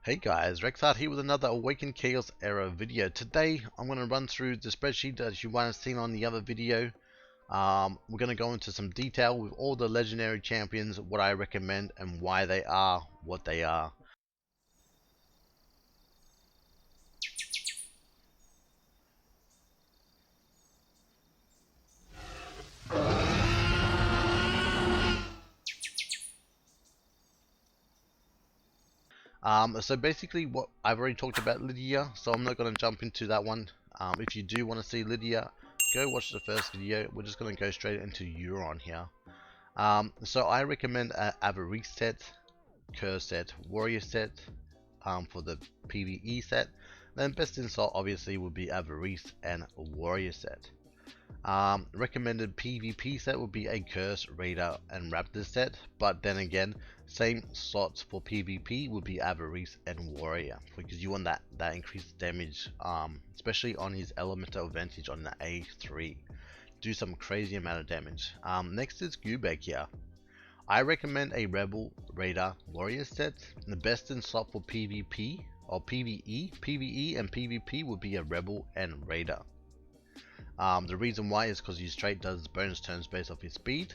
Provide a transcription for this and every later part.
Hey guys, RexHeart here with another Awaken Chaos Era video. Today I'm going to run through the spreadsheet that you might have seen on the other video. We're going to go into some detail with all the legendary champions, what I recommend and why they are what they are. So basically what I've already talked about Lydia, so I'm not going to jump into that one. If you do want to see Lydia, go watch the first video. We're just going to go straight into Euron here. So I recommend a Avarice set, Curse set, Warrior set for the PvE set. Then best insult obviously would be Avarice and Warrior set. Recommended PvP set would be a Curse, Raider and Raptor set, but then again same slots for PvP would be Avarice and Warrior because you want that increased damage, especially on his elemental advantage on the A3. Do some crazy amount of damage. Next is Gubek here. I recommend a Rebel, Raider, Warrior set. The best in slot for PvP or PvE, PvE and PvP would be a Rebel and Raider. The reason why is because his trait does bonus turns based off his speed,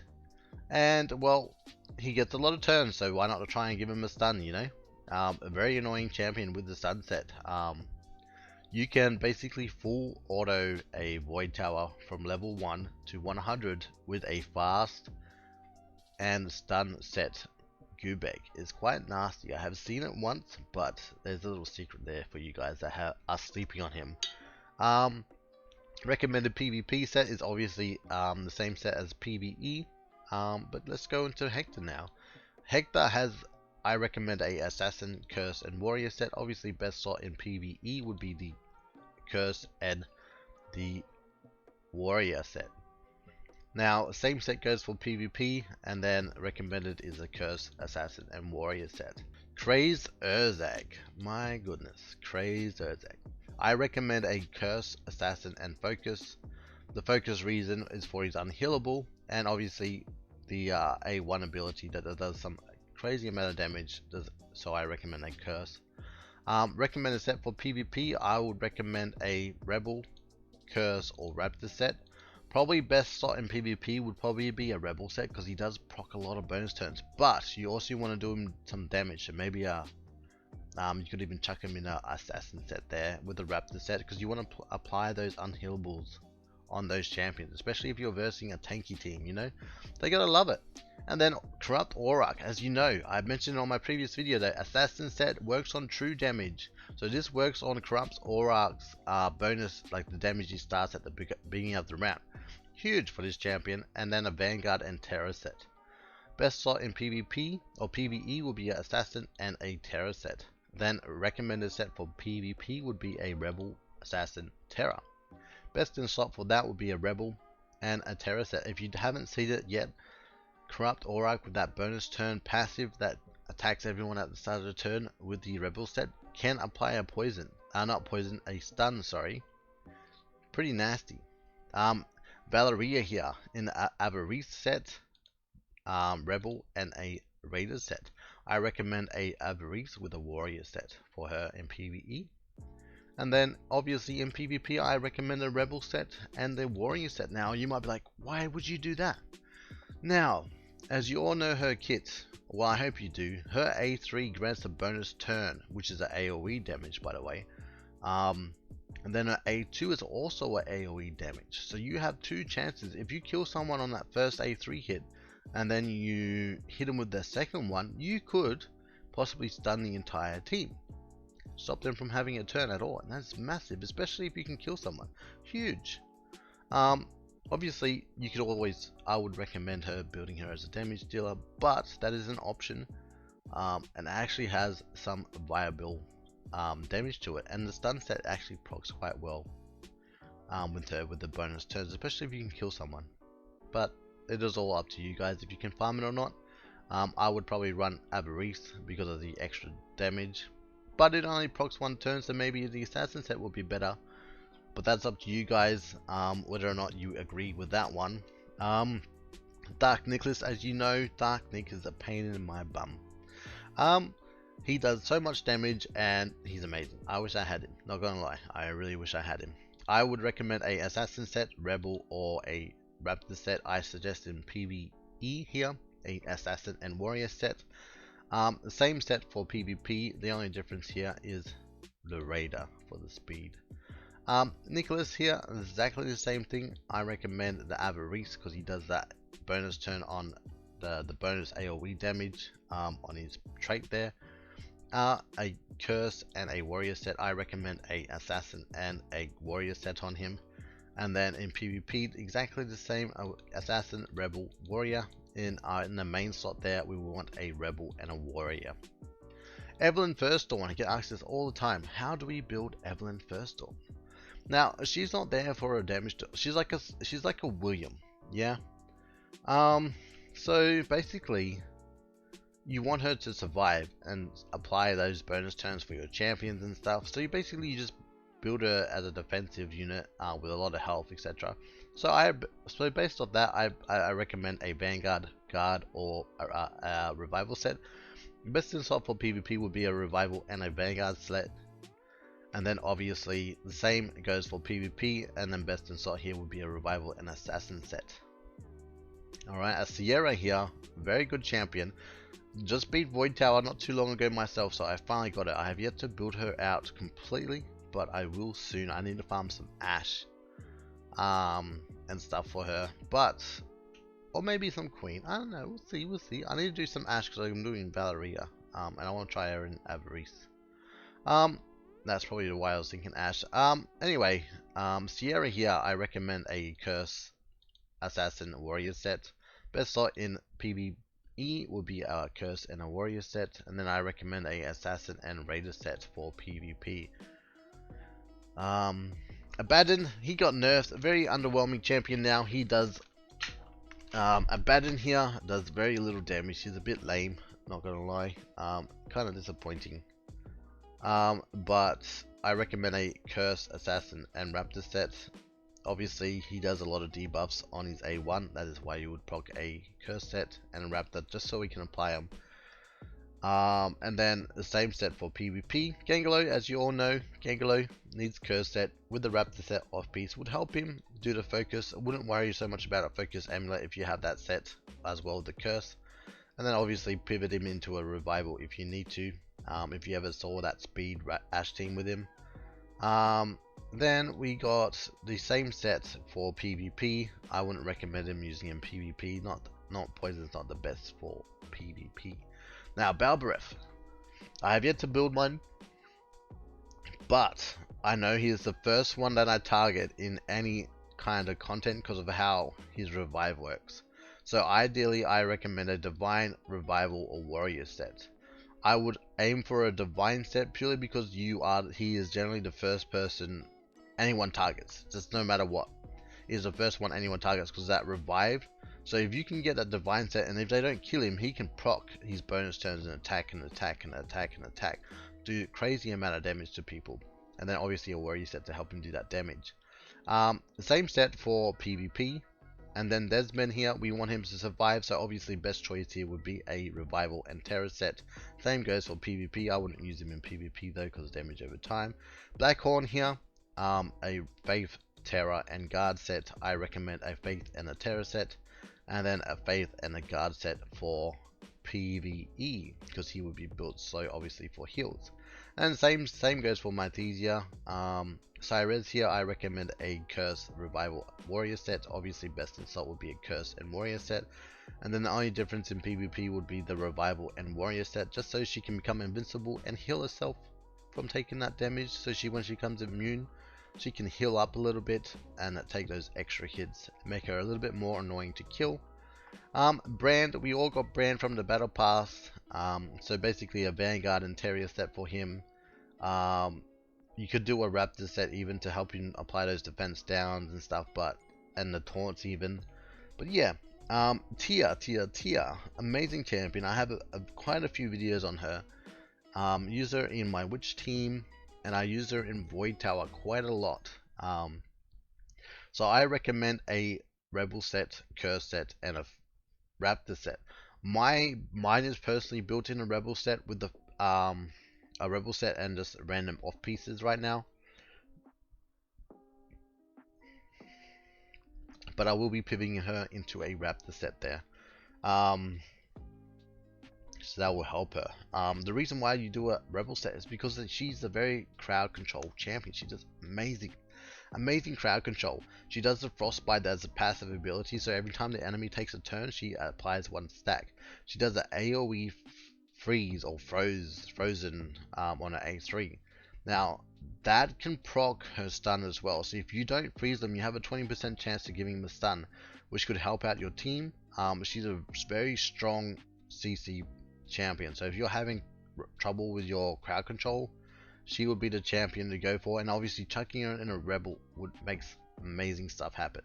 and well, he gets a lot of turns, so why not try and give him a stun, you know? A very annoying champion with the stun set. You can basically full auto a Void Tower from level 1 to 100 with a fast and stun set. Gubek is quite nasty. I have seen it once, but there's a little secret there for you guys that are sleeping on him. Recommended PvP set is obviously the same set as PvE, but let's go into Hector now. Hector has, I recommend a Assassin, Curse and Warrior set. Obviously best slot in PvE would be the Curse and the Warrior set. Now same set goes for PvP, and then recommended is a Curse, Assassin and Warrior set. Crazed Urzag, my goodness, Crazed Urzag. I recommend a Curse, Assassin and Focus. The Focus reason is for his unhealable and obviously the A1 ability that does some crazy amount of damage, so I recommend a Curse. Recommended set for PvP, I would recommend a Rebel, Curse or Raptor set. Probably best slot in PvP would probably be a Rebel set because he does proc a lot of bonus turns, but you also want to do him some damage, so maybe you could even chuck him in an Assassin set there with the Raptor set because you want to apply those unhealables on those champions, especially if you're versing a tanky team, you know? They gotta love it. And then Corrupt Auroch, as you know, I mentioned on my previous video that Assassin set works on true damage. So this works on Corrupt Auroch's bonus, like the damage he starts at the beginning of the round. Huge for this champion. And then a Vanguard and Terror set. Best slot in PvP or PvE will be an Assassin and a Terror set. Then recommended set for PvP would be a Rebel, Assassin, Terror. Best in slot for that would be a Rebel and a Terror set. If you haven't seen it yet, Corrupt Auroch with that bonus turn passive that attacks everyone at the start of the turn with the Rebel set can apply a poison. A stun, sorry. Pretty nasty. Valeria here in the Avarice set, Rebel and a Raider set. I recommend a Avarice with a Warrior set for her in PvE. And then obviously in PvP I recommend a Rebel set and the Warrior set. Now you might be like, why would you do that? Now, as you all know her kit, well I hope you do, her A3 grants a bonus turn, which is an AoE damage by the way. And then her A2 is also an AoE damage. So you have two chances. If you kill someone on that first A3 hit, and then you hit them with the second one, you could possibly stun the entire team. Stop them from having a turn at all, and that's massive, especially if you can kill someone. Huge. Obviously, you could always, I would recommend her building her as a damage dealer, but that is an option, and actually has some viable damage to it, and the stun set actually procs quite well with her with the bonus turns, especially if you can kill someone. But it is all up to you guys if you can farm it or not. I would probably run Avarice because of the extra damage, but it only procs one turn, so maybe the Assassin set would be better. But that's up to you guys whether or not you agree with that one. Dark Nicholas, as you know, Dark Nick is a pain in my bum. He does so much damage and he's amazing. I wish I had him, not gonna lie, I really wish I had him. I would recommend a assassin set, rebel, or a raptor set. I suggest in PvE here, a assassin and warrior set. The same set for PvP, the only difference here is the raider for the speed. Nicholas here, exactly the same thing. I recommend the Avarice because he does that bonus turn on the bonus AoE damage on his trait there. A curse and a warrior set. I recommend a assassin and a warrior set on him. And then in PvP, exactly the same, assassin, rebel, warrior. In the main slot there, we will want a rebel and a warrior. Evelyn Firstorm, I get asked this all the time. How do we build Evelyn Firstorm? Now, she's not there for a damage. She's like a William, yeah. So basically, you want her to survive and apply those bonus turns for your champions and stuff. So you just build her as a defensive unit with a lot of health, etc. So based on that, I recommend a Vanguard, Guard, or a Revival set. Best in slot for PvP would be a Revival and a Vanguard set. And then obviously the same goes for PvP, and then best in slot here would be a Revival and Assassin set. Alright, a Sierra here, very good champion. Just beat Void Tower not too long ago myself, so I finally got it. I have yet to build her out completely, but I will soon. I need to farm some Ash and stuff for her, or maybe some Queen. I don't know, we'll see. I need to do some Ash because I'm doing Valeria, and I want to try her in Avarice. That's probably why I was thinking Ash. Anyway, Sierra here, I recommend a Curse, Assassin, Warrior set. Best slot in PvE would be a Curse and a Warrior set, and then I recommend a Assassin and Raider set for PvP. Abaddon, he got nerfed, a very underwhelming champion now. He does, Abaddon here does very little damage. He's a bit lame, not gonna lie, kind of disappointing. But I recommend a Curse, Assassin, and Raptor set. Obviously, he does a lot of debuffs on his A1. That is why you would proc a Curse set and a Raptor, just so we can apply them. And then the same set for PvP. Gangelo, as you all know, Gangelo needs Curse set with the Raptor set off piece. Would help him do the focus. I wouldn't worry so much about a focus amulet if you have that set as well, the Curse. And then obviously pivot him into a Revival if you need to. If you ever saw that speed Ash team with him. Then we got the same set for PvP. I wouldn't recommend him using in PvP. Not Poison's not the best for PvP. Now Balbareth, I have yet to build one, but I know he is the first one that I target in any kind of content because of how his revive works. So ideally, I recommend a Divine, Revival, or Warrior set. I would aim for a Divine set purely because he is generally the first person anyone targets, just no matter what. He is the first one anyone targets because that revive. So if you can get that Divine set, and if they don't kill him, he can proc his bonus turns and attack and attack and attack and attack, do crazy amount of damage to people. And then obviously a Warrior set to help him do that damage. The same set for PvP. And then Desmond here, we want him to survive, so obviously best choice here would be a Revival and Terror set. Same goes for PvP. I wouldn't use him in PvP though because damage over time. Blackhorn here, a Faith, Terror, and Guard set. I recommend a Faith and a Terror set, and then a Faith and a Guard set for PvE because he would be built so obviously for heals. And same goes for Mythesia. Cyrez here, I recommend a Curse, Revival, Warrior set. Obviously best in slot would be a Curse and Warrior set. And then the only difference in PvP would be the Revival and Warrior set, just so she can become invincible and heal herself from taking that damage. So when she becomes immune, she can heal up a little bit and take those extra hits, make her a little bit more annoying to kill. Brand, we all got Brand from the Battle Pass. So basically a Vanguard and Terrier set for him. You could do a Raptor set even to help him apply those defense downs and stuff, and the taunts even. But yeah, Tia, amazing champion. I have quite a few videos on her. Use her in my witch team, and I use her in Void Tower quite a lot. So I recommend a Rebel set, Curse set, and a Raptor set. Mine is personally built in a Rebel set with the a rebel set and just random off pieces right now. But I will be pivoting her into a raptor set there. So that will help her. The reason why you do a rebel set is because she's a very crowd control champion. She does amazing crowd control. She does the frostbite as a passive ability, so every time the enemy takes a turn, she applies 1 stack. She does an AoE freeze or frozen on an A3. Now that can proc her stun as well. So if you don't freeze them, you have a 20% chance to giving them a stun, which could help out your team. She's a very strong CC champion, so if you're having trouble with your crowd control, she would be the champion to go for, and obviously chucking her in a rebel would make amazing stuff happen.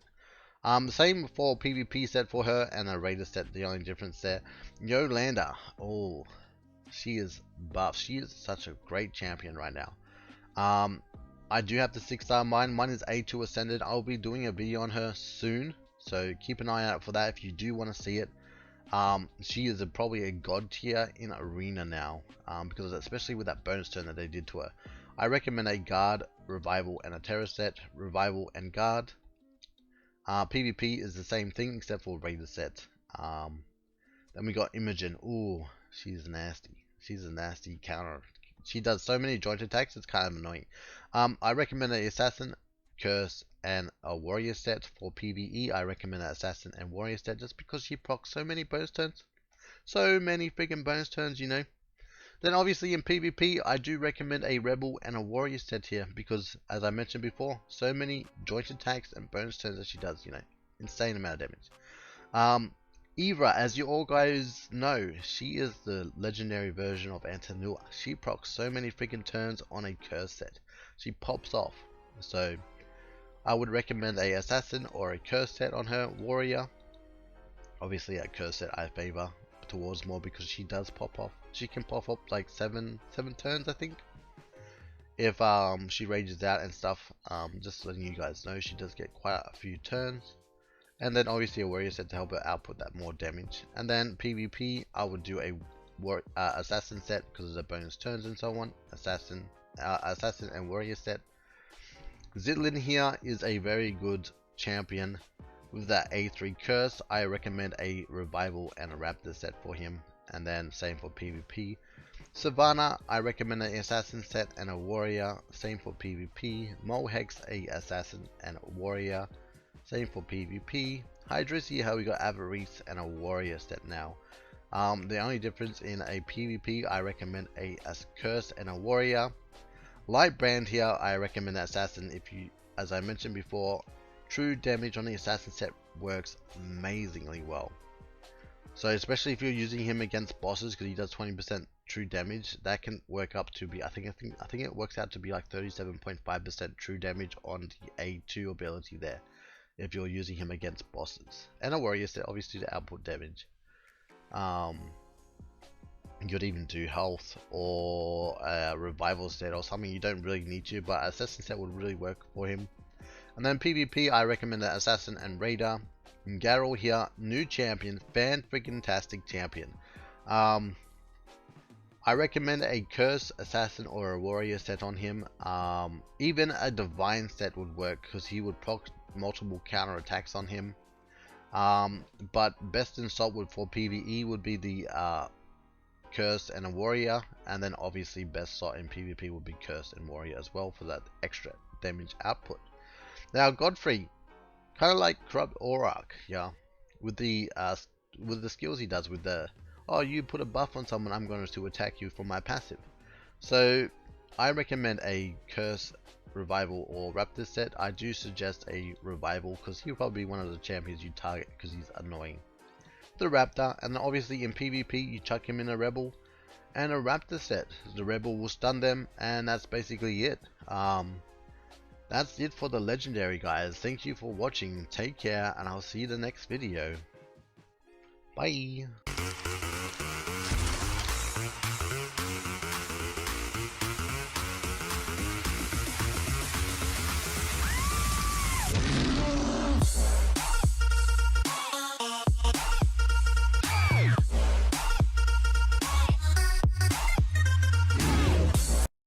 The same for PvP set for her and a raider set. The only difference there, Yolanda, oh, she is buff. She is such a great champion right now. I do have the 6-star mine is A2 ascended. I'll be doing a video on her soon, so keep an eye out for that if you do want to see it. She is probably a god tier in arena now, because especially with that bonus turn that they did to her. I recommend a guard, revival, and a terror set. Revival and guard. PvP is the same thing except for raider set. Then we got Imogen. Ooh, she's nasty. She's a nasty counter. She does so many joint attacks, it's kind of annoying. I recommend an assassin, curse, and a warrior set. For PvE, I recommend an assassin and warrior set just because she procs so many bonus turns. So many freaking bonus turns, you know. Then obviously in PvP, I do recommend a rebel and a warrior set here because, as I mentioned before, so many joint attacks and bonus turns that she does, you know. Insane amount of damage. Eva, as you all guys know, she is the legendary version of Antanua. She procs so many freaking turns on a curse set. She pops off. So I would recommend a assassin or a curse set on her. Warrior, obviously a curse set I favor towards more because she does pop off. She can pop up like seven turns, I think, if she rages out and stuff. Just letting you guys know, she does get quite a few turns. And then obviously a warrior set to help her output that more damage. And then PvP, I would do a assassin set because of the bonus turns and so on. Assassin and warrior set. Zitlin here is a very good champion with that A3 curse. I recommend a revival and a raptor set for him, and then same for PvP. Savannah, I recommend an assassin set and a warrior, same for PvP. Mohex, a assassin and a warrior, same for PvP. Hydrisi, how we got Avarice and a warrior set now. The only difference in a PvP, I recommend a curse and a warrior. Lightbrand here, I recommend the assassin. If you, as I mentioned before, true damage on the assassin set works amazingly well. So especially if you're using him against bosses, because he does 20% true damage, that can work up to be, I think it works out to be like 37.5% true damage on the A2 ability there, if you're using him against bosses. And a warrior set obviously to output damage. You could even do health or a revival set or something. You don't really need to, but assassin set would really work for him. And then PvP, I recommend the assassin and raider. Garrel here, new champion, fan-freaking-tastic champion. I recommend a curse, assassin, or a warrior set on him. Even a divine set would work because he would proc multiple counter attacks on him. But best insult would for PvE would be the curse and a warrior, and then obviously best slot in PvP would be curse and warrior as well for that extra damage output. Now Godfrey, kind of like Corrupt Auroch, yeah, with the skills he does with the, oh, you put a buff on someone, I'm going to attack you for my passive. So I recommend a curse, revival, or raptor set. I do suggest a revival because he'll probably be one of the champions you target because he's annoying. The raptor, and then obviously in PvP you chuck him in a rebel and a raptor set. The rebel will stun them, and that's basically it. That's it for the legendary, guys. Thank you for watching, take care, and I'll see you in the next video. Bye.